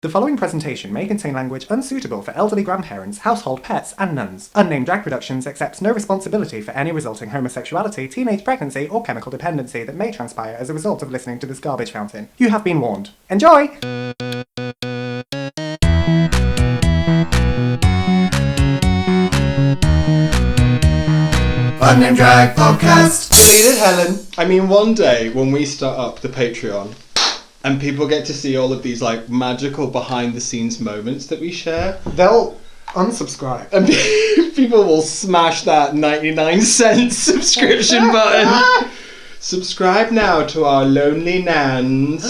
The following presentation may contain language unsuitable for elderly grandparents, household pets, and nuns. Unnamed Drag Productions accepts no responsibility for any resulting homosexuality, teenage pregnancy, or chemical dependency that may transpire as a result of listening to this garbage fountain. You have been warned. Enjoy! Unnamed Drag Podcast. See it, Helen. I mean, one day when we start up the Patreon and people get to see all of these like magical behind the scenes moments that we share, They'll unsubscribe. and people will smash that 99-cent subscription button. Subscribe now to our Lonely Nans.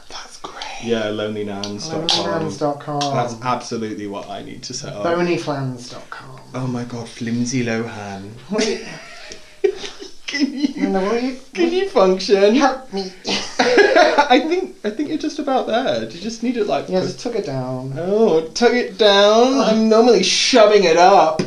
That's great. Yeah, lonelynans.com. Lonelynans.com. That's absolutely what I need to set up. Bonyflans.com. Oh my god, Flimsy Lohan. Wait. Can you, No, can you function? help me? I think you're just about there. You just need it like... Yeah, just took it down. Oh, tug it down. I'm normally shoving it up.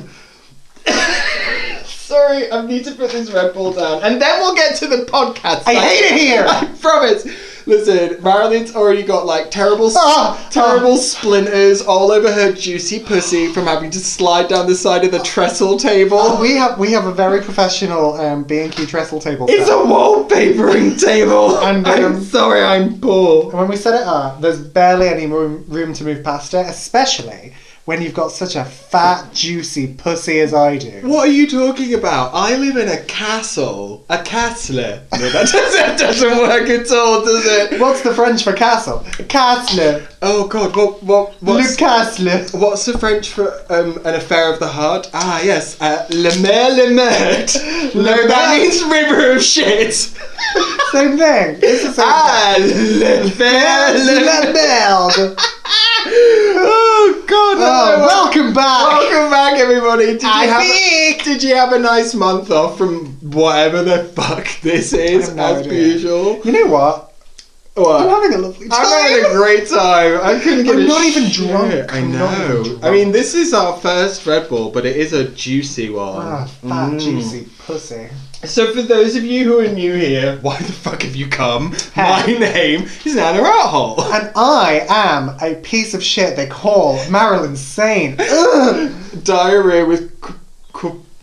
Sorry, I need to put this Red Bull down. And then we'll get to the podcast. I hate it here! I promise. Listen, Marilyn's already got like terrible splinters all over her juicy pussy from having to slide down the side of the trestle table. We have a very professional B&Q trestle table. It's set. a wallpapering table. And, I'm sorry, I'm poor. And when we set it up, there's barely any room to move past it, especially when you've got such a fat, juicy pussy as I do. What are you talking about? I live in a castle. A castle. No, that doesn't work at all, does it? What's the French for castle? Castle. Oh God, Le castle. what's the French for an affair of the heart? Ah, yes, le mer, le meurtre. No, that means river of shit. Same thing. It's the same Le fer, thing. le Oh God! Welcome back. Welcome back, everybody. Did you have a nice month off from whatever the fuck this is, I have no as idea. usual? You know what? What? I'm having a lovely time. I'm having a great time. I couldn't give I'm a not even shit. drunk. I I'm not even know. drunk. I mean, this is our first Red Bull, but it is a juicy one. Fat, juicy pussy. So for those of you who are new here, why the fuck have you come? Hey. My name is Anna Outhole. And I am a piece of shit they call Marilyn Sane. Ugh. Diarrhea with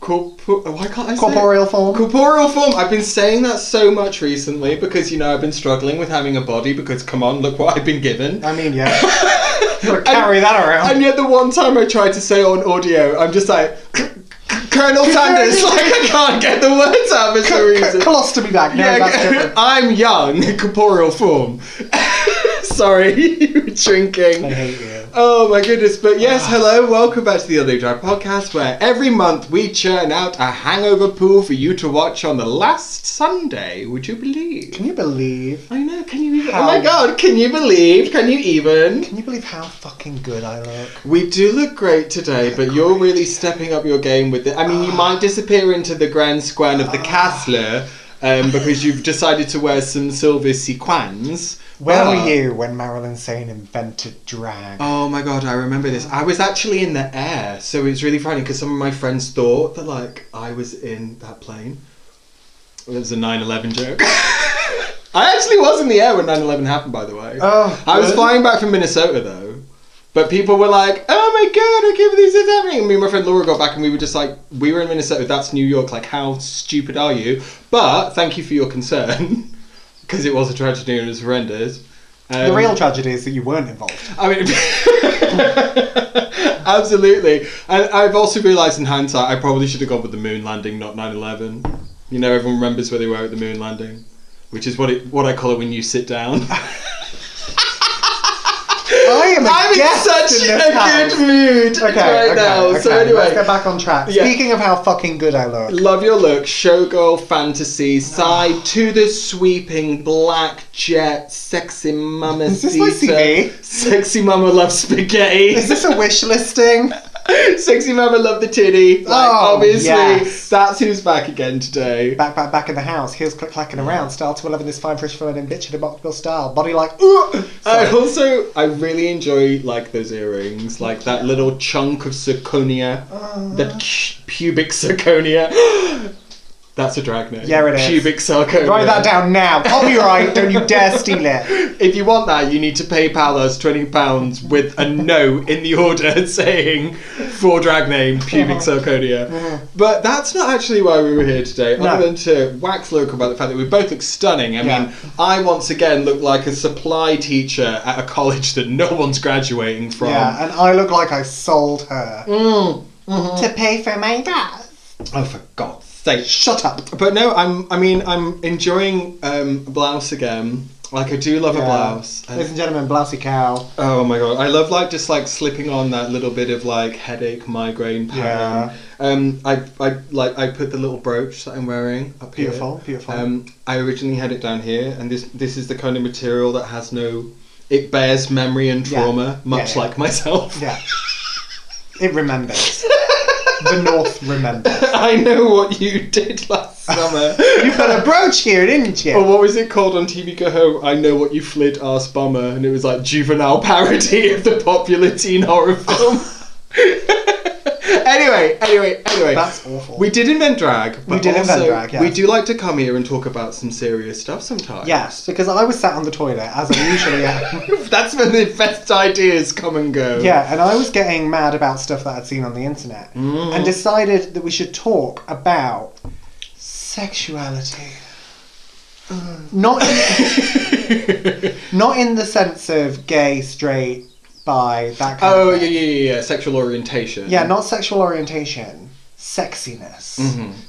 why can't I say Corporeal form. Corporeal form. I've been saying that so much recently because, you know, I've been struggling with having a body because, come on, look what I've been given. I mean, yeah. You gotta carry that around. And yet the one time I tried to say it on audio, I'm just like, Colonel Sanders, like I can't get the words out for some reason. Colostomy bag. No, that's different. I'm young, corporeal form. Sorry, you were drinking. I hate you. Oh my goodness, but yes, hello, welcome back to the Unnamed Drag Podcast, where every month we churn out a hangover pool for you to watch on the last Sunday, would you believe? Can you believe? I know, can you even? How? Oh my god, can you believe? Can you even? Can you believe how fucking good I look? We do look great today, but you're really stepping up your game with it. I mean, you might disappear into the grand square of the castle because you've decided to wear some silver sequins. Where were you when Marilyn Sane invented drag? Oh my god, I remember this. I was actually in the air, so it was really funny because some of my friends thought that like I was in that plane. It was a 9/11 joke. I actually was in the air when 9/11 happened, by the way. Oh, I was good. flying back from Minnesota though. But people were like, oh my god, I can't believe this is happening. And me and my friend Laura got back and we were just like, we were in Minnesota, that's New York, like how stupid are you? But thank you for your concern. Because it was a tragedy and it was horrendous. The real tragedy is that you weren't involved. I mean, absolutely. And I've also realised in hindsight, I probably should have gone with the moon landing, not 9/11. You know, everyone remembers where they were at the moon landing, which is what I call it when you sit down. I'm in such a good mood right now. So anyway, let's get back on track. Yeah. Speaking of how fucking good I look. Love your look, showgirl fantasy, side to the sweeping black jet, sexy mama. Is this my CV? Sexy mama loves spaghetti. Is this a wish listing? Sexy mama love the titty. Like, obviously, yes. that's who's back again today. Back in the house. Heels clacking around. Style to 11 this fine, fresh, feminine bitch in a boxable style. Body like, ooh. I really enjoy like those earrings, like that little chunk of zirconia, that pubic zirconia. That's a drag name. Yeah, it is. Pubic zirconia. Write that down now. Copyright, don't you dare steal it. If you want that, you need to PayPal us £20 with a note in the order saying for drag name pubic zirconia. But that's not actually why we were here today, other than to wax lyrical about the fact that we both look stunning. I mean, I once again look like a supply teacher at a college that no one's graduating from. Yeah, and I look like I sold her to pay for my bath. Oh, for God's sake. Shut up. But no, I'm enjoying blouse again. Like, I do love a blouse. Ladies and gentlemen, blousy cow. Oh my God, I love just slipping on that little bit of headache, migraine pattern. I put the little brooch that I'm wearing up here. Beautiful. I originally had it down here, and this is the kind of material that has it bears memory and trauma, much like myself. Yeah. It remembers. The North remembers. I know what you did last summer. You put a brooch here, didn't you? Or what was it called on TV Go Home? I know what you flid, arse bummer, and it was juvenile parody of the popular teen horror film. Anyway. That's awful. We did invent drag, but yes. We do like to come here and talk about some serious stuff sometimes. Yes, because I was sat on the toilet, as I usually am. That's when the best ideas come and go. Yeah, and I was getting mad about stuff that I'd seen on the internet, and decided that we should talk about sexuality. Not in the sense of gay, straight, bi, that kind of thing. Yeah. Sexual orientation. Yeah, not sexual orientation. Sexiness.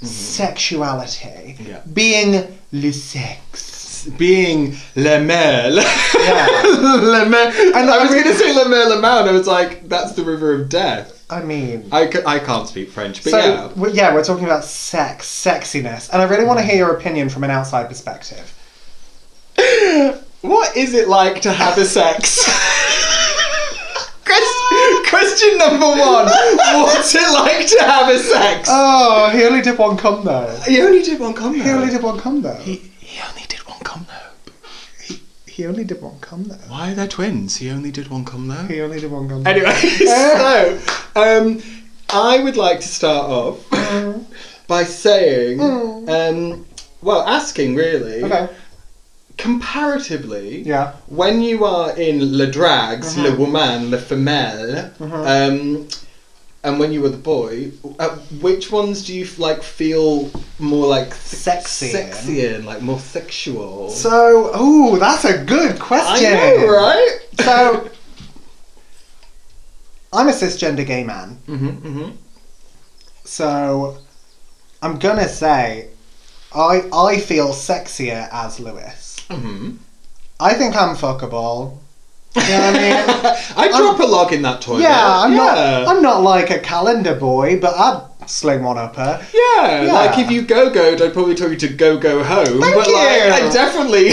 Sexuality. Yeah. Being le sexe. Being le mel. Yeah. Le mel. And I was going to say le mel, le mel, and I was like, that's the river of death. I mean... I can't speak French, but we're talking about sex, sexiness, and I really want to hear your opinion from an outside perspective. What is it like to have a sex? Question number one. What's it like to have a sex? Oh, he only did one cum though. He only did one cum though. He only did one cum though. He only did one cum though. He only did one cum though. Why are there twins? He only did one cum though. He only did one cum though. Anyway, so I would like to start off by saying, asking really. Okay. Comparatively, when you are in le drags, le woman, le femelle, and when you were the boy, which ones do you feel more sexy and more sexual? So, that's a good question. I know, right? So, I'm a cisgender gay man. So, I'm gonna say, I feel sexier as Lewis. I think I'm fuckable. You know what I mean? I drop a log in that toilet. Yeah, I'm not like a calendar boy, but I'd sling one up her. Yeah, like if you go-goed, I'd probably tell you to go home. Thank you. I definitely...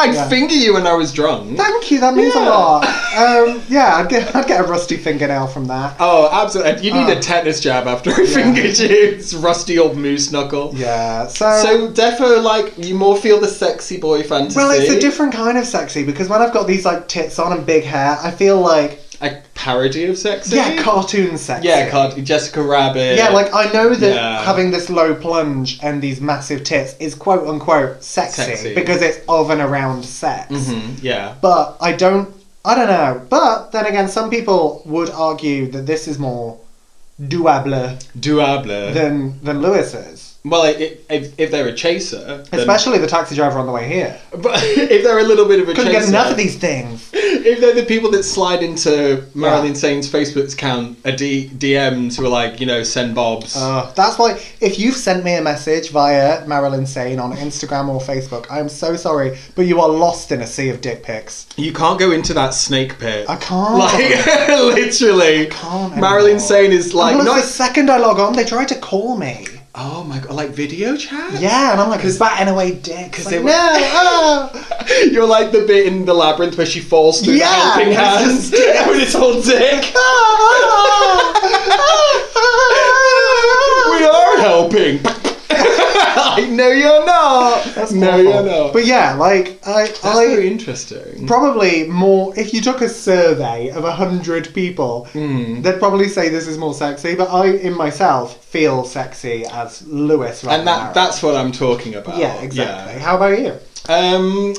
I'd finger you when I was drunk. Thank you, that means a lot. I'd get a rusty fingernail from that. Oh, absolutely. You need a tetanus jab after I fingered you. It's rusty old moose knuckle. Yeah, So, defo, you more feel the sexy boy fantasy. Well, it's a different kind of sexy, because when I've got these, tits on and big hair, I feel like... A parody of sexy? Yeah, cartoon sexy. Yeah, Jessica Rabbit. Yeah, I know that having this low plunge and these massive tits is quote-unquote sexy. Because it's of and around sex. Yeah. But I don't know. But then again, some people would argue that this is more douable than Lewis's. Well, if they're a chaser... Especially the taxi driver on the way here. But if they're a little bit of a chaser... Couldn't get enough of these things. If they're the people that slide into Marilyn Sane's Facebook account a DM to send bobs. That's why, if you've sent me a message via Marilyn Sane on Instagram or Facebook, I'm so sorry, but you are lost in a sea of dick pics. You can't go into that snake pit. I can't. Literally. I can't Marilyn Sane is the second I log on, they try to call me. Oh my God, video chat? Yeah, and I'm batting away dick. Because You're like the bit in the labyrinth where she falls through the helping hands with its whole dick. We are helping. I know you're not. That's No, awful. you're not. But yeah, like That's very interesting. probably more. If you took a survey of 100 people, they'd probably say this is more sexy. But I, in myself, feel sexy as Lewis. And that's what I'm talking about. Yeah, exactly. How about you?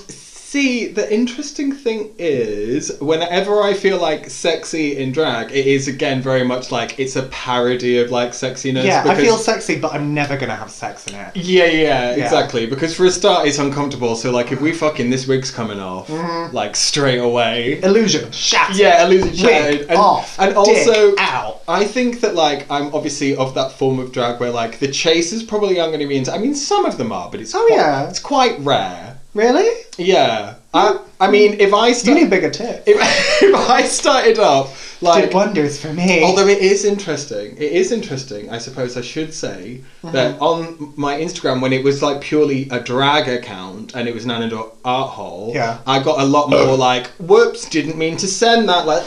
See, the interesting thing is, whenever I feel like sexy in drag, it is again very much like it's a parody of like sexiness. Yeah, I because- feel sexy, but I'm never gonna have sex in it. Yeah, exactly. Because for a start, it's uncomfortable. So like, if we fucking this wig's coming off, like straight away. Illusion, shattered. Yeah, illusion shattered. Wig off. And also, dick out. I think that like I'm obviously of that form of drag where like the chasers probably aren't going to be into. I mean, some of them are, but it's it's quite rare. Really? Yeah. I mean, if I You need bigger tits. if I started up like Did wonders for me. although it is interesting, I suppose I should say that on my Instagram, when it was like purely a drag account and it was an anecdote art hole, I got a lot more like, whoops, didn't mean to send that, like,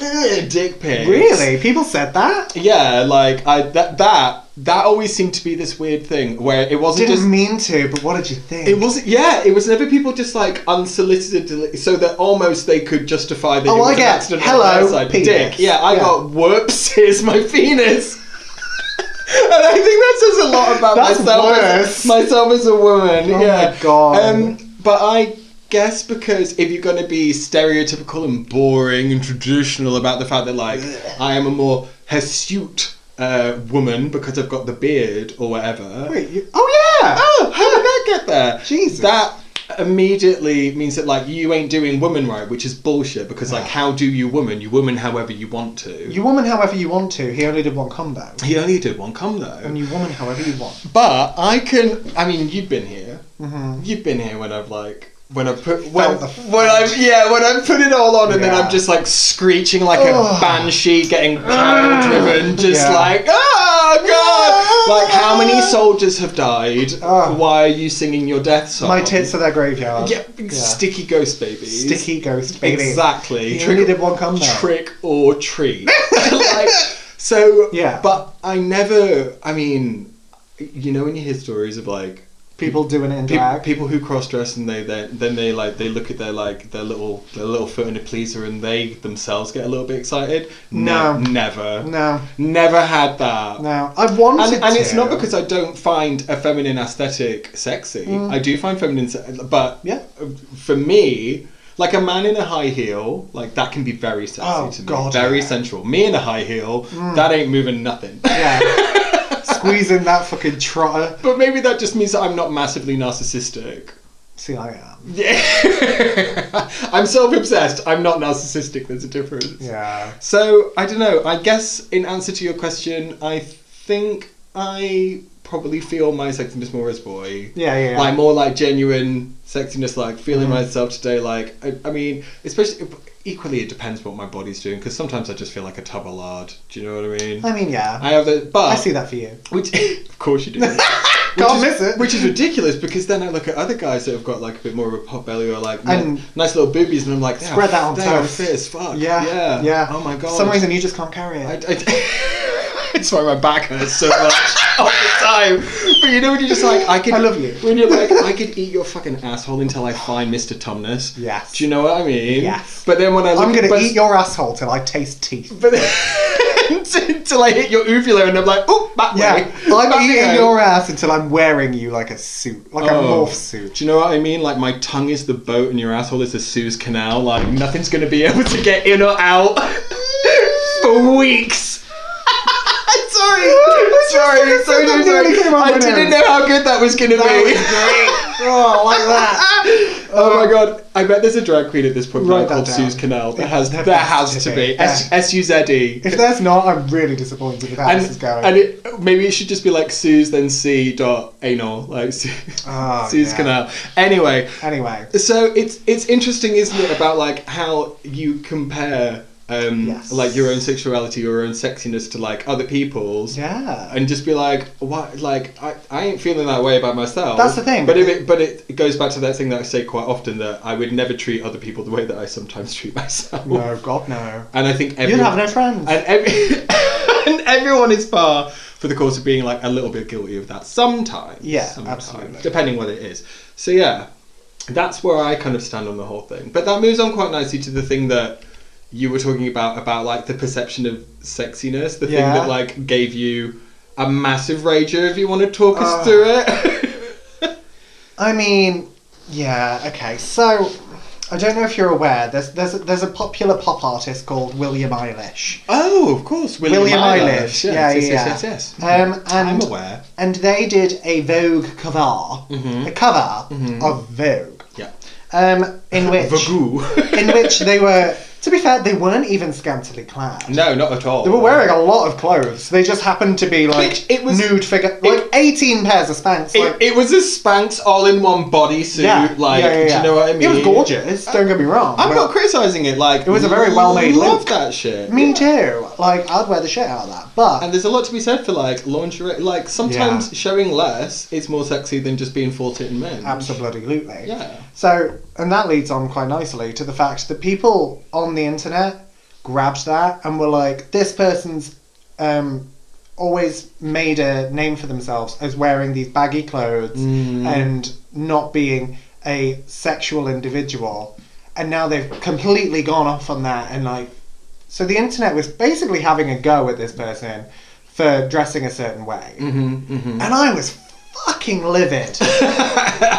dick pics. Really? People said that? Yeah, like that always seemed to be this weird thing where it wasn't Didn't just mean to, but what did you think? it wasn't. Yeah, it was never people just like unsolicited, so that almost they could justify that. Oh, it was I an get. accident Hello, on their side. penis. Dick. Yeah, I got whoops. Here's my penis. And I think that says a lot about That's myself as a woman. Oh yeah. my God. But I guess because if you're going to be stereotypical and boring and traditional about the fact that like I am a more hirsute woman because I've got the beard or whatever. Wait, oh yeah! Oh, how did that get there? Jesus. That immediately means that like you ain't doing woman right, which is bullshit because like how do you woman? You woman however you want to. You woman however you want to. He only did one combo. He only did one come though. And you woman however you want. But I mean you've been here. You've been here when I've like when I put when I've put it all on and then I'm just like screeching like a banshee getting power driven, just like oh god! Like how many soldiers have died? Why are you singing your death song? My tits are their graveyard. Yeah, sticky ghost babies. Sticky ghost baby. Exactly. He only did one come though. Trick or treat. Like so. Yeah. But I never. I mean, you know, when you hear stories of like. People doing it in drag. People who cross dress and they look at their little foot in a pleaser and they themselves get a little bit excited. No. Never had that. No, I wanted and to. it's not because I don't find a feminine aesthetic sexy. I do find feminine, but for me. Like a man in a high heel, like that can be very sexy to me. God, very sensual. Me in a high heel, that ain't moving nothing. Yeah. Squeezing that fucking trotter. But maybe that just means that I'm not massively narcissistic. See, I am. Yeah. I'm self-obsessed. I'm not narcissistic. There's a difference. Yeah. So, I don't know. I guess in answer to your question, I think I probably feel my sexiness more as boy. Yeah. Like more like genuine sexiness, like feeling myself today. Like, I mean, especially... Equally, it depends what my body's doing, because sometimes I just feel like a tub of lard. Do you know what I mean? I mean, yeah. I have the, but I see that for you. Which, of course you do. Can't miss it. Which is ridiculous, because then I look at other guys that have got like a bit more of a pot belly or like And nice little boobies, and I'm like, spread that on they are toast. fit as fuck. Yeah. Oh my god. For some reason you just can't carry it. It's why my back hurts so much all the time. But you know when you're just like, I love you. When you're like, I could eat your fucking asshole until I find Mr. Tumnus. Yes. Do you know what I mean? Yes. But then when I look I'm gonna eat your asshole till I taste teeth. But until I hit your uvula and I'm like, oh, back way. I'm eating your ass until I'm wearing you like a suit, like a morph suit. Do you know what I mean? Like my tongue is the boat and your asshole is the Suez Canal. Like nothing's gonna be able to get in or out for weeks. Sorry. I didn't know how good that was gonna be. Oh, like that. Oh my god! I bet there's a drag queen at this point Write called that down. Suze Canal. There has to be. Yeah. S-U-Z-E. If there's not, I'm really disappointed with how this is going. And maybe it should just be like Suze then C dot anal, like Suze Canal. Anyway, so it's interesting, isn't it, about like how you compare like your own sexuality, your own sexiness to like other people's, and just be like, what? Like I ain't feeling that way about myself. That's the thing. But it goes back to that thing that I say quite often, that I would never treat other people the way that I sometimes treat myself. No, God no. And I think you'd have no friends. And everyone is par for the course of being like a little bit guilty of that sometimes. Yeah, sometimes, absolutely. depending what it is. So yeah, that's where I kind of stand on the whole thing. But that moves on quite nicely to the thing that you were talking about like the perception of sexiness, the thing that like gave you a massive rage. If you want to talk us through it. I mean, yeah, okay. So I don't know if you're aware. There's a popular pop artist called William Eilish. Oh, of course, William Eilish. Yes. And I'm aware. And they did a Vogue cover, a cover of Vogue. Yeah. In which they were. To be fair, they weren't even scantily clad. No, not at all. They were wearing a lot of clothes. They just happened to be like nude figure, like 18 pairs of Spanx. It was a Spanx all-in-one bodysuit. Do you know what I mean? It was gorgeous. Don't get me wrong. I'm not criticising it. Like, it was a very well-made look. Love that shit. Me too. Like, I'd wear the shit out of that. But and there's a lot to be said for like lingerie. Like sometimes showing less is more sexy than just being full-titted men. Absolutely. Yeah. So, and that leads on quite nicely to the fact that people on the internet grabbed that and were like, this person's always made a name for themselves as wearing these baggy clothes and not being a sexual individual. And now they've completely gone off on that. And like, so the internet was basically having a go at this person for dressing a certain way. And I was fucking livid.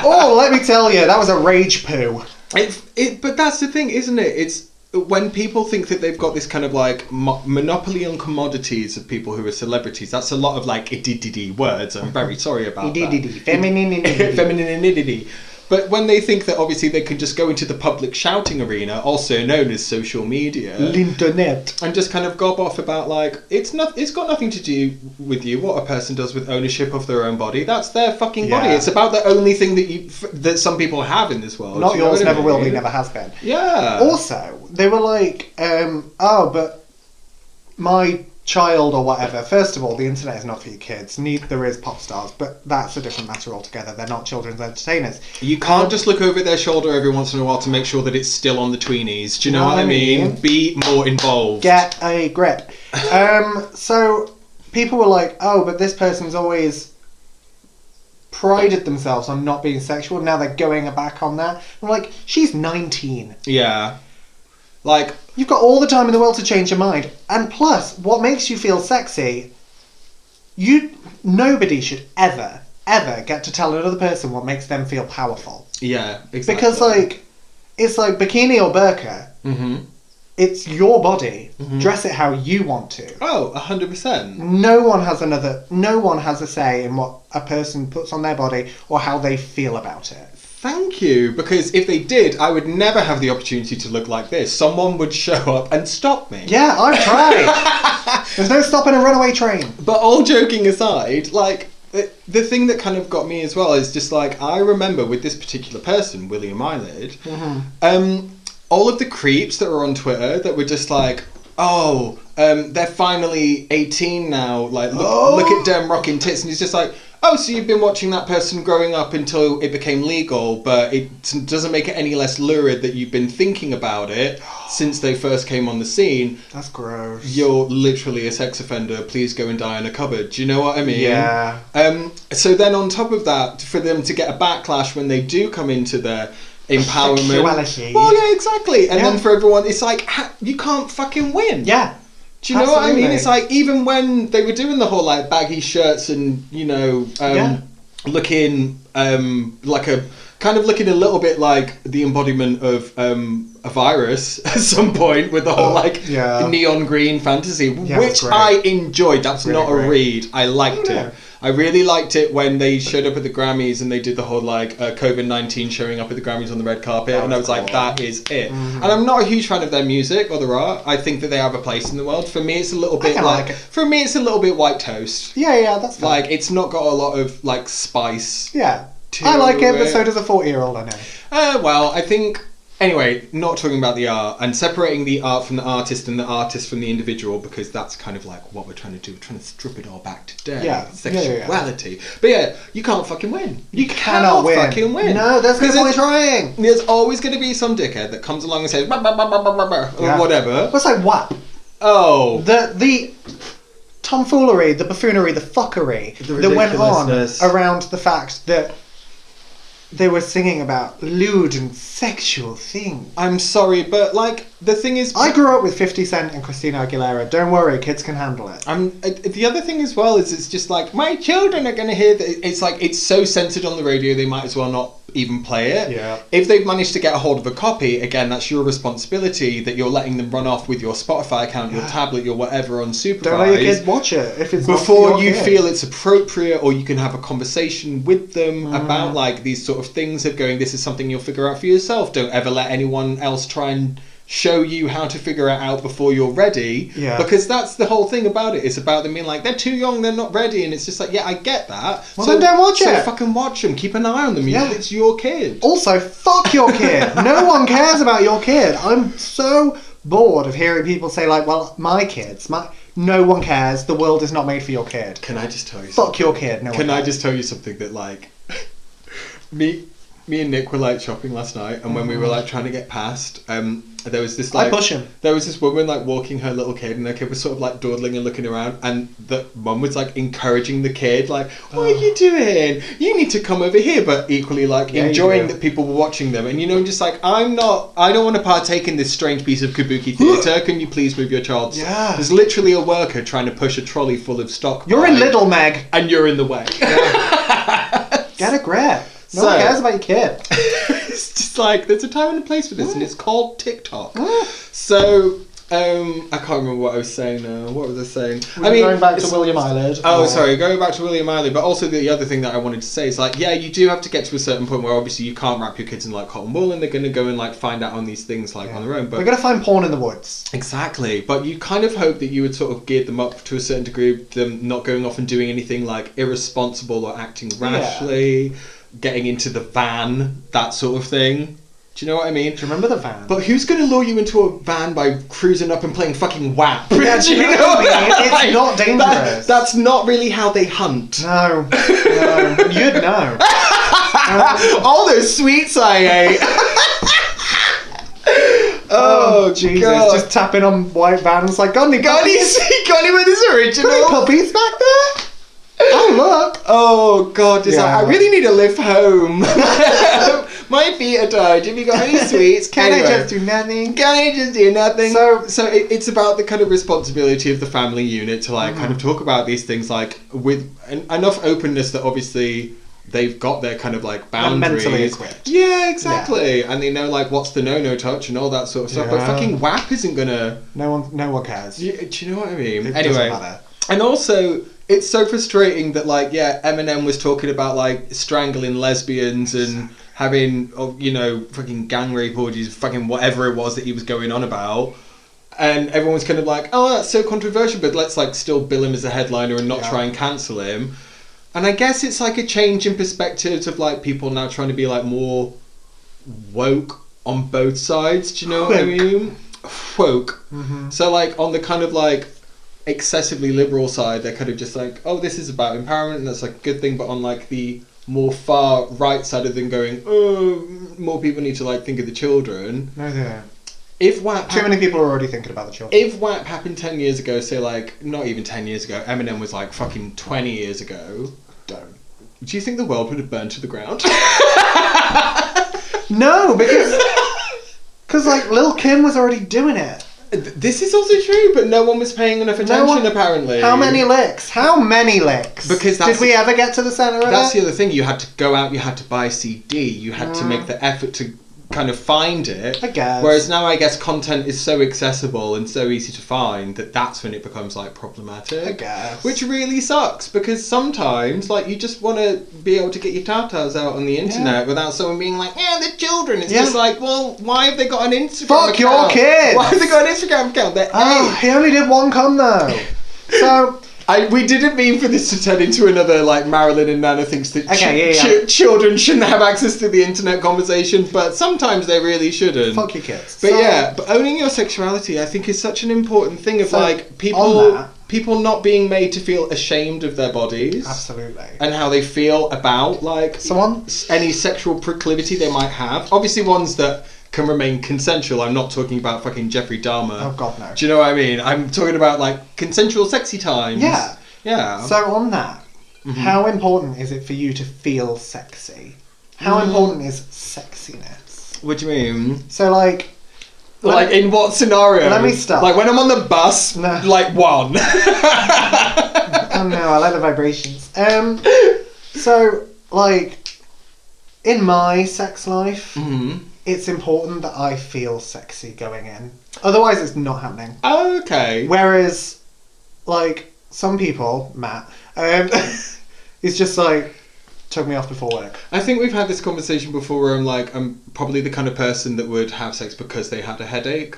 Oh, let me tell you, that was a rage poo. But that's the thing, isn't it? It's when people think that they've got this kind of like monopoly on commodities of people who are celebrities. That's a lot of like idididi words. I'm very sorry about that. Femininity. But when they think that obviously they can just go into the public shouting arena, also known as social media, l'internet, and just kind of gob off about like it's got nothing to do with you. What a person does with ownership of their own body, that's their fucking body. It's about the only thing that some people have in this world. Not yours, never will be, never has been. Yeah. Also, they were like, but my child or whatever. First of all, the internet is not for your kids. There is pop stars, but that's a different matter altogether. They're not children's entertainers. You can't just look over their shoulder every once in a while to make sure that it's still on the tweenies. Do you know what I mean? Be more involved. Get a grip. So people were like, oh, but this person's always prided themselves on not being sexual. Now they're going back on that. I'm like, she's 19. Yeah. Like, you've got all the time in the world to change your mind. And plus, what makes you feel sexy, nobody should ever get to tell another person what makes them feel powerful. Yeah, exactly. Because, like, it's like bikini or burqa. It's your body. Dress it how you want to. Oh, 100%. No one has a say in what a person puts on their body or how they feel about it. Thank you, because if they did, I would never have the opportunity to look like this. Someone would show up and stop me. Yeah, I've tried. There's no stopping a runaway train. But all joking aside, like, the thing that kind of got me as well is just like, I remember with this particular person, William Eilish, all of the creeps that were on Twitter that were just like, oh, they're finally 18 now, like, look at them rocking tits, and he's just like, oh, so you've been watching that person growing up until it became legal, but it doesn't make it any less lurid that you've been thinking about it since they first came on the scene. That's gross. You're literally a sex offender. Please go and die in a cupboard. Do you know what I mean? Yeah. So then on top of that, for them to get a backlash when they do come into their empowerment. Sexuality. Well, yeah, exactly. And then for everyone, it's like, you can't fucking win. Yeah. Do you know what I mean? It's like, even when they were doing the whole like baggy shirts and, you know, looking like looking a little bit like the embodiment of a virus at some point with the whole neon green fantasy, which I enjoyed. That's really not a read. I liked it. I really liked it when they showed up at the Grammys and they did the whole like COVID-19 showing up at the Grammys on the red carpet, and I was like, that is it. And I'm not a huge fan of their music or their art. I think that they have a place in the world. For me, it's a little bit for me, it's a little bit white toast. Yeah, that's fine. Like, it's not got a lot of like spice. Yeah, I like it, but so does a 40-year-old I know. Well, I think. Anyway, not talking about the art and separating the art from the artist and the artist from the individual, because that's kind of like what we're trying to do. We're trying to strip it all back today. Yeah. Sexuality. But yeah, you can't fucking win. You cannot fucking win. No, there's no point trying. There's always going to be some dickhead that comes along and says, bah, bah, bah, bah, bah, bah, or whatever. What's like what? Oh. The tomfoolery, the buffoonery, the fuckery that went on around the fact that they were singing about lewd and sexual things. I'm sorry, but like the thing is, I grew up with 50 Cent and Christina Aguilera. Don't worry, kids can handle it. The other thing as well is it's just like my children are going to hear that. It's like it's so censored on the radio, they might as well not even play it. Yeah. If they've managed to get a hold of a copy, again, that's your responsibility that you're letting them run off with your Spotify account, your tablet, your whatever unsupervised. Don't let your kids watch it if it's before not for you your kid. feel it's appropriate, or you can have a conversation with them about like these sort of things of going, this is something you'll figure out for yourself. Don't ever let anyone else try and show you how to figure it out before you're ready. Yeah. Because that's the whole thing about it. It's about them being like, they're too young, they're not ready, and it's just like, yeah, I get that. Well, then don't watch so it. fucking watch them. Keep an eye on them. Yeah. It's your kid. Also, fuck your kid. No one cares about your kid. I'm so bored of hearing people say like, well, my kids, no one cares. The world is not made for your kid. Can I just tell you Fuck your kid. No one Can I cares. just tell you something that like me and Nick were like shopping last night, and when we were like trying to get past, there was this like I push him. There was this woman like walking her little kid, and her kid was sort of like dawdling and looking around, and the mum was like encouraging the kid, like, "What are you doing? You need to come over here," but equally like Yeah, enjoying that people were watching them, and just like, I don't want to partake in this strange piece of kabuki theatre. Can you please move your child? Yeah. There's literally a worker trying to push a trolley full of stock. You're by, in Little Meg. and you're in the way. Get a grip. No So- one cares about your kid. It's just like there's a time and a place for this, and it's called TikTok. So I can't remember what I was saying now. What was I saying? Going back to William Eyelid. Sorry, going back to William Eyelid. But also the other thing that I wanted to say is like, yeah, you do have to get to a certain point where obviously you can't wrap your kids in like cotton wool, and they're going to go and like find out on these things like on their own. But we're gonna find porn in the woods. Exactly, but you kind of hope that you would sort of gear them up to a certain degree, them not going off and doing anything like irresponsible or acting rashly, getting into the van, that sort of thing. Do you know what I mean? Do you remember the van? But who's going to lure you into a van by cruising up and playing fucking WAP? Yeah, do you know what I mean? It's not dangerous. That's not really how they hunt. No. You'd know. All those sweets I ate. Oh, Jesus. God. Just tapping on white vans like, got any Got any with this original? Got any puppies back there? Oh, look. Oh, God. Yeah. I really need a lift home. My feet are tired. Have you got any sweets? Can Anyway. I just do nothing? Can I just do nothing? So- So it's about the kind of responsibility of the family unit to like kind of talk about these things like with enough openness that obviously they've got their kind of like boundaries. mentally equipped. Yeah, exactly. And they know like what's the no touch and all that sort of stuff. But Yeah. fucking WAP isn't gonna. No one cares. Do you know what I mean? It Anyway, doesn't matter. and also. It's so frustrating that like Eminem was talking about like strangling lesbians and having fucking gang rape orgies, fucking whatever it was that he was going on about, and everyone's kind of like, oh, that's so controversial, but let's like still bill him as a headliner and not try and cancel him. And I guess it's like a change in perspectives of like people now trying to be like more woke on both sides. Do you know what I mean? Woke. Mm-hmm. So like on the kind of like excessively liberal side, they're kind of just like, oh, this is about empowerment and that's like a good thing, but on like the more far right side of them going, oh, more people need to like think of the children. No, they don't. If WAP Too many people are already thinking about the children. if WAP happened 10 years ago, say like not even 10 years ago, Eminem was like fucking 20 years ago, Don't. do you think the world would have burned to the ground? No, because like Lil Kim was already doing it. This is also true, but no one was paying enough attention apparently. How many licks? Because did we ever get to the centre of That's it? the other thing. You had to go out. You had to buy a CD. You had to make the effort to kind of find it. I guess. Whereas now, I guess content is so accessible and so easy to find that that's when it becomes like problematic. I guess. Which really sucks because sometimes, like, you just want to be able to get your tatas out on the internet without someone being like, "Yeah, they're children." It's just like, well, why have they got an Instagram Fuck account? your kids! Why have they got an Instagram account? They're Oh, he only did one cum though. So. we didn't mean for this to turn into another like Marilyn and Nana thinks that children shouldn't have access to the internet conversation, but sometimes they really shouldn't. Fuck your kids. But but owning your sexuality, I think, is such an important thing of like on people not being made to feel ashamed of their bodies. Absolutely. And how they feel about like any sexual proclivity they might have. Obviously ones that can remain consensual. I'm not talking about fucking Jeffrey Dahmer. Oh God, no. Do you know what I mean? I'm talking about like consensual sexy times. Yeah. Yeah. So on that, how important is it for you to feel sexy? how important is sexiness? What do you mean? So, like in what scenario? Let me start. Like when I'm on the bus, No. like one. Oh no, I like the vibrations. So, like, in my sex life, it's important that I feel sexy going in. Otherwise, it's not happening. Oh, okay. Whereas, like, some people, Matt, is just like, took me off before work. I think we've had this conversation before where I'm probably the kind of person that would have sex because they had a headache.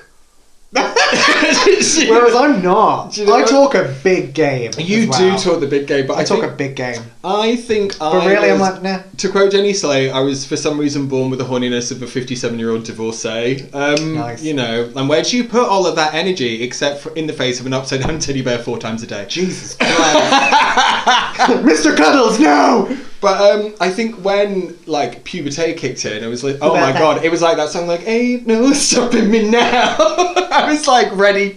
Whereas I'm not. Do you know I what? talk a big game. You as well. do talk the big game, but I talk think, a big game. I think But really, I'm like, nah. To quote Jenny Slate, I was for some reason born with the horniness of a 57-year-old divorcee. Nice. You know, and where do you put all of that energy except for in the face of an upside down teddy bear 4 times a day? Jesus Christ. Mr. Cuddles, no! But I think when like puberty kicked in, I was like, oh my god, it was like that song, like ain't no stopping me now. I was like ready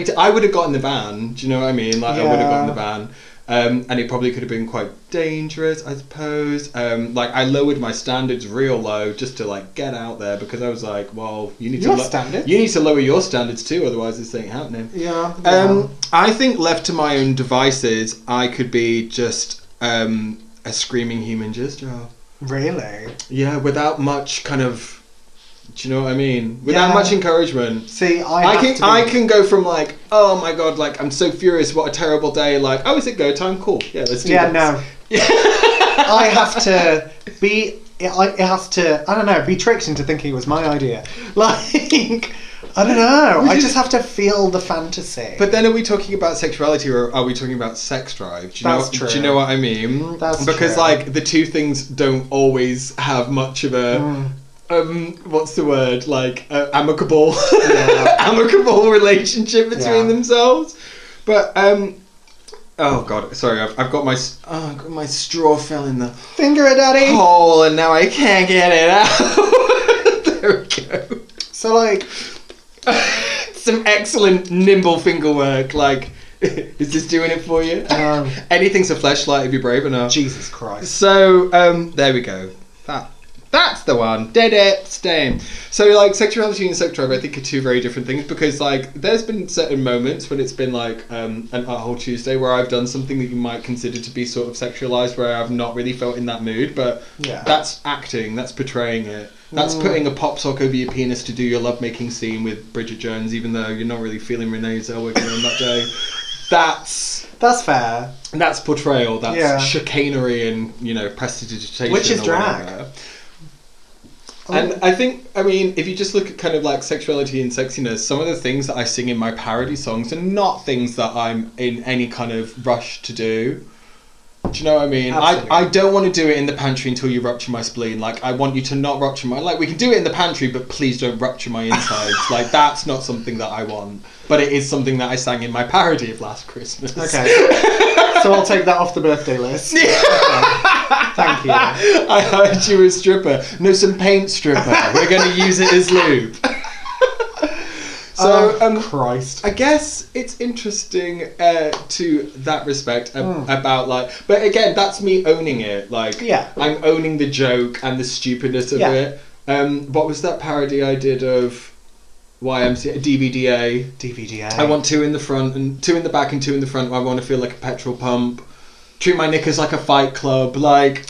to. I would have got in the van. Do you know what I mean? Like I would have got in the van, and it probably could have been quite dangerous, I suppose. Like I lowered my standards real low just to like get out there because I was like, well, you need to lower your standards too, otherwise this ain't happening. Yeah. I think left to my own devices, I could be just a screaming human jizz jar. Really? Yeah, without much kind of, do you know what I mean? Without much encouragement. See, I can go from like, oh my god, like I'm so furious, what a terrible day, like, oh, is it go time? Cool. Yeah, let's do this. Yeah, no. I have to be, it has to, I don't know, be tricked into thinking it was my idea. Like, I don't know. I just have to feel the fantasy. But then are we talking about sexuality or are we talking about sex drive? True. Do you know what I mean? That's because true. like the two things don't always have much of a what's the word? Like amicable amicable relationship between themselves. But oh god, sorry, I've got my straw fell in the Finger it, Daddy. hole and now I can't get it out. There we go. So like some excellent nimble finger work. Like, is this doing it for you? Anything's a fleshlight if you're brave enough. Jesus Christ. So, there we go. That's the one. Did it. Staying. So, like, sexuality and sex drive, I think, are two very different things because, like, there's been certain moments when it's been, like, an whole Tuesday where I've done something that you might consider to be sort of sexualized where I've not really felt in that mood, but that's acting, that's portraying it. That's putting a pop sock over your penis to do your lovemaking scene with Bridget Jones, even though you're not really feeling Renee Zellweger on that day. That's fair. That's portrayal. That's chicanery and, you know, prestidigitation. Which is or drag. Whatever. And I think, I mean, if you just look at kind of like sexuality and sexiness, some of the things that I sing in my parody songs are not things that I'm in any kind of rush to do. Do you know what I mean? I don't want to do it in the pantry until you rupture my spleen. Like, I want you to not rupture my... Like, we can do it in the pantry, but please don't rupture my insides. Like, that's not something that I want. But it is something that I sang in my parody of Last Christmas. Okay. So I'll take that off the birthday list. Okay. Thank you. I heard you were a stripper. No, some paint stripper. We're going to use it as lube. So, Christ. I guess it's interesting to that respect about like, but again, that's me owning it. Like, I'm owning the joke and the stupidness of it. What was that parody I did of YMCA? DVDA. I want 2 in the front and 2 in the back and 2 in the front. I want to feel like a petrol pump. Treat my knickers like a fight club. Like,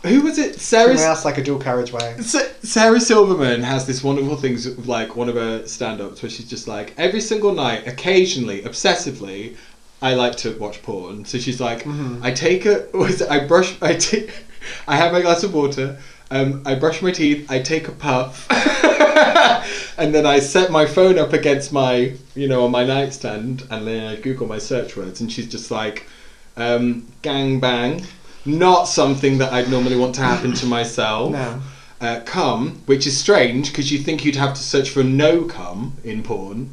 who was it? Sarah's ass like a dual carriageway. Sarah Silverman has this wonderful thing with like one of her stand-ups where she's just like, every single night, occasionally, obsessively, I like to watch porn. So she's like, I have my glass of water, I brush my teeth, I take a puff, and then I set my phone up against my, you know, on my nightstand, and then I Google my search words, and she's just like, gang bang. Not something that I'd normally want to happen to myself. No. Cum, which is strange because you think you'd have to search for no cum in porn.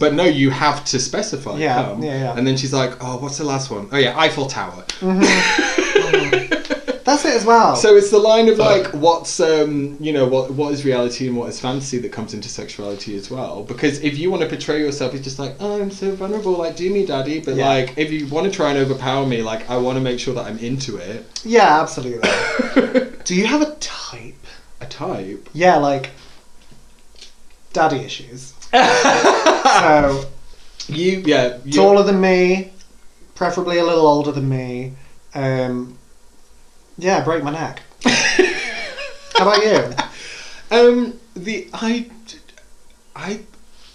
But no, you have to specify cum. Yeah. And then she's like, oh, what's the last one? Oh yeah, Eiffel Tower. That's it as well. So it's the line of like what's what is reality and what is fantasy that comes into sexuality as well. Because if you want to portray yourself as just like, oh, I'm so vulnerable, like do me daddy, but like if you want to try and overpower me, like I want to make sure that I'm into it. Yeah, absolutely. Do you have a type? A type? Yeah, like daddy issues. So taller than me, preferably a little older than me. Break my neck. How about you?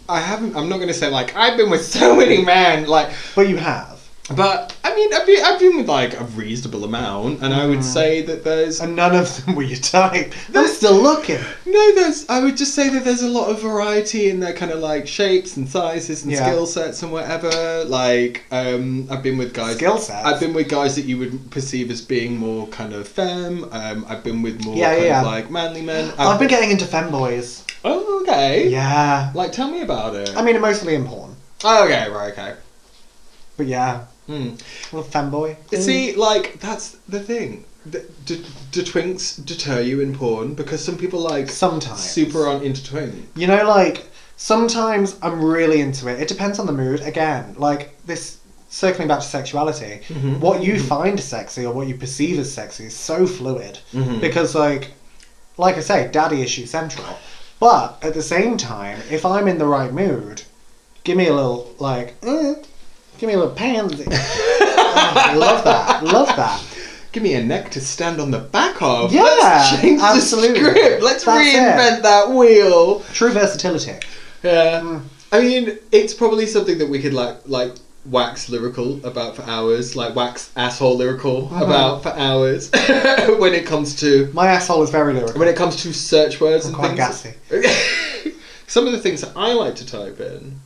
I haven't. I'm not going to say like I've been with so many men, like. But you have. But I mean, I've been with like a reasonable amount, and I would say that there's. And none of them were your type. I'm still looking. No, I would just say that there's a lot of variety in their kind of like shapes and sizes and skill sets and whatever. Like, I've been with guys. Skill sets. I've been with guys that you would perceive as being more kind of femme. I've been with more of like manly men. I've been getting into femboys. Oh, okay. Yeah. Like, tell me about it. I mean, mostly in porn. Oh, okay, right, okay. But yeah. Little femboy. See, like, that's the thing. Do twinks deter you in porn? Because some people, like, sometimes super aren't into twink. You know, like, sometimes I'm really into it. It depends on the mood. Again, like, this, circling back to sexuality, what you find sexy or what you perceive as sexy is so fluid. Because, like I say, daddy issue central. But, at the same time, if I'm in the right mood, give me a little, like, give me a little pansy. I love that. Give me a neck to stand on the back of. Yeah, let's change absolutely. the script. Let's reinvent that wheel. True versatility. Yeah. I mean, it's probably something that we could like wax lyrical about for hours, like wax asshole lyrical about for hours. When it comes to my asshole is very lyrical. When it comes to search words and quite things. gassy. Some of the things that I like to type in.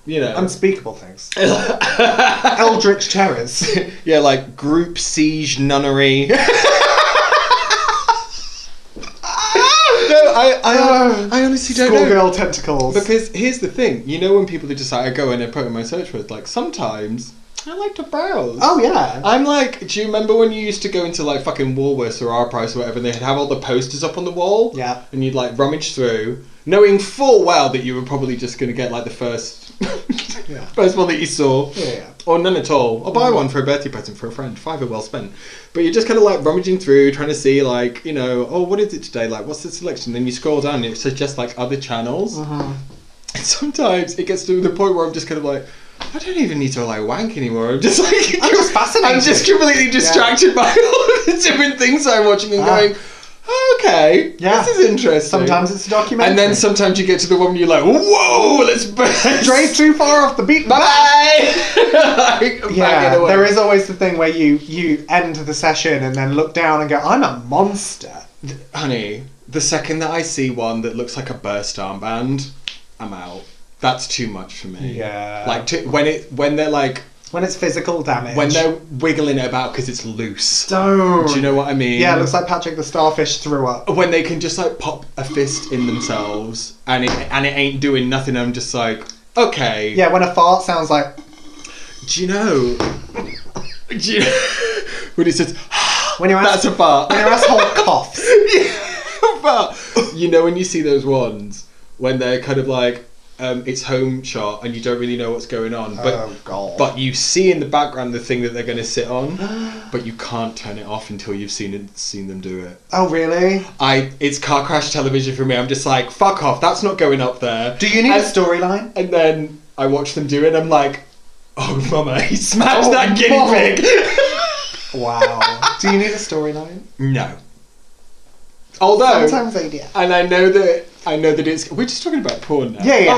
You know, unspeakable things. Eldritch terrors. Yeah, like group siege nunnery. I honestly don't know. Schoolgirl tentacles. Because here's the thing, you know, when people are just like, I go in and put in my search words, like sometimes I like to browse. Oh yeah. I'm like, do you remember when you used to go into like fucking Woolworths or Our Price or whatever, and they'd have all the posters up on the wall? Yeah. And you'd like rummage through, knowing full well that you were probably just going to get like the first first one that you saw. Yeah. Or none at all. Or buy one for a birthday present for a friend. £5 well spent. But you're just kind of like rummaging through, trying to see like, you know, oh, what is it today? Like, what's the selection? Then you scroll down and it suggests like other channels. And sometimes it gets to the point where I'm just kind of like, I don't even need to like wank anymore. I'm just like, I'm just fascinated. I'm just completely distracted by all the different things I'm watching and going, okay, this is interesting. Sometimes it's a documentary. And then sometimes you get to the one where you're like, whoa, let's strayed too far off the beat. Bye. Yeah, there is always the thing where you end the session and then look down and go, I'm a monster. Honey, the second that I see one that looks like a burst armband, I'm out. That's too much for me. Yeah. Like when they're like. When it's physical damage. When they're wiggling it about because it's loose. Don't. Do you know what I mean? Yeah, it looks like Patrick the Starfish threw up. When they can just like pop a fist in themselves and it ain't doing nothing, I'm just like, okay. Yeah, when a fart sounds like... Do you know when it says, that's a fart. When your asshole coughs. But, you know when you see those ones, when they're kind of like, it's home shot and you don't really know what's going on, but you see in the background the thing that they're going to sit on, but you can't turn it off until you've seen them do it. Oh really? It's car crash television for me. I'm just like, fuck off, that's not going up there. Do you need a storyline? And then I watch them do it and I'm like, oh mama, he smashed that guinea pig. Wow. Do you need a storyline? No. Although sometimes they do. And I know that it's... We're just talking about porn now. Yeah.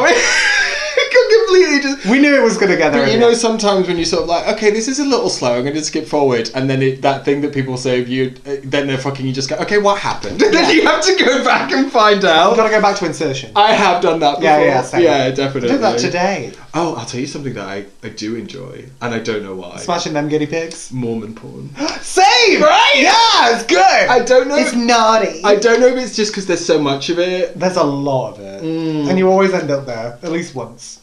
Completely just... We knew it was going to get there. But you know, sometimes when you're sort of like, okay, this is a little slow, I'm going to skip forward, and then that thing that people say of you, then they're fucking, you just go, okay, what happened? And then you have to go back and find out. You've got to go back to insertion. I have done that before. Yeah, definitely. I did that today. Oh, I'll tell you something that I do enjoy, and I don't know why. Smashing them guinea pigs? Mormon porn. Same! Right? Yeah, it's good! I don't know. It's naughty. I don't know if it's just because there's so much of it. There's a lot of it. And you always end up there, at least once,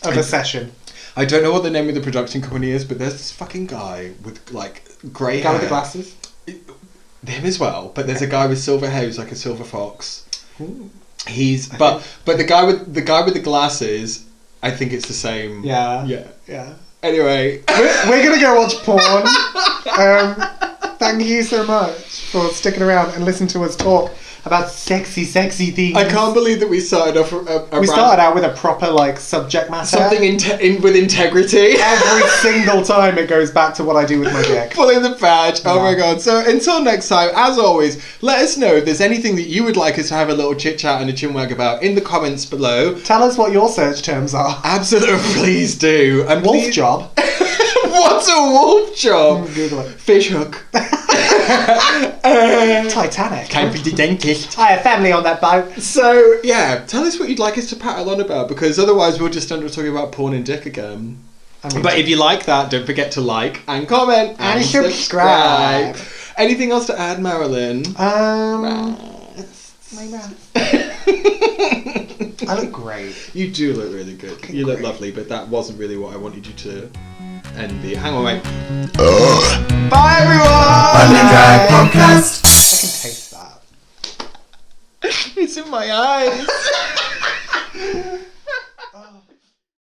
of a session. I don't know what the name of the production company is, but there's this fucking guy with, like, grey hair. Guy with the glasses? him as well. But there's a guy with silver hair who's like a silver fox. But the guy with the glasses, I think it's the same. Yeah. Anyway, we're gonna go watch porn. Thank you so much for sticking around and listening to us talk about sexy things. I can't believe that we started off. We started out with a proper like subject matter. Something with integrity. Every single time it goes back to what I do with my dick. Pulling the badge. Oh my god. So until next time, as always, let us know if there's anything that you would like us to have a little chit chat and a chinwag about in the comments below. Tell us what your search terms are. Absolutely, please do. And Wolf job. What's a wolf job? Google it. Fish hook. Titanic. Time for the dentist. I have family on that boat. So, yeah, tell us what you'd like us to prattle on about, because otherwise we'll just end up talking about porn and dick again. But if you like that, don't forget to like and comment and subscribe. Anything else to add, Marilyn? My mouth. I look great. You do look really good. You look lovely, but that wasn't really what I wanted you to end the... Hang on, wait. Bye, everyone! Undergrad Podcast. I can taste that. It's in my eyes.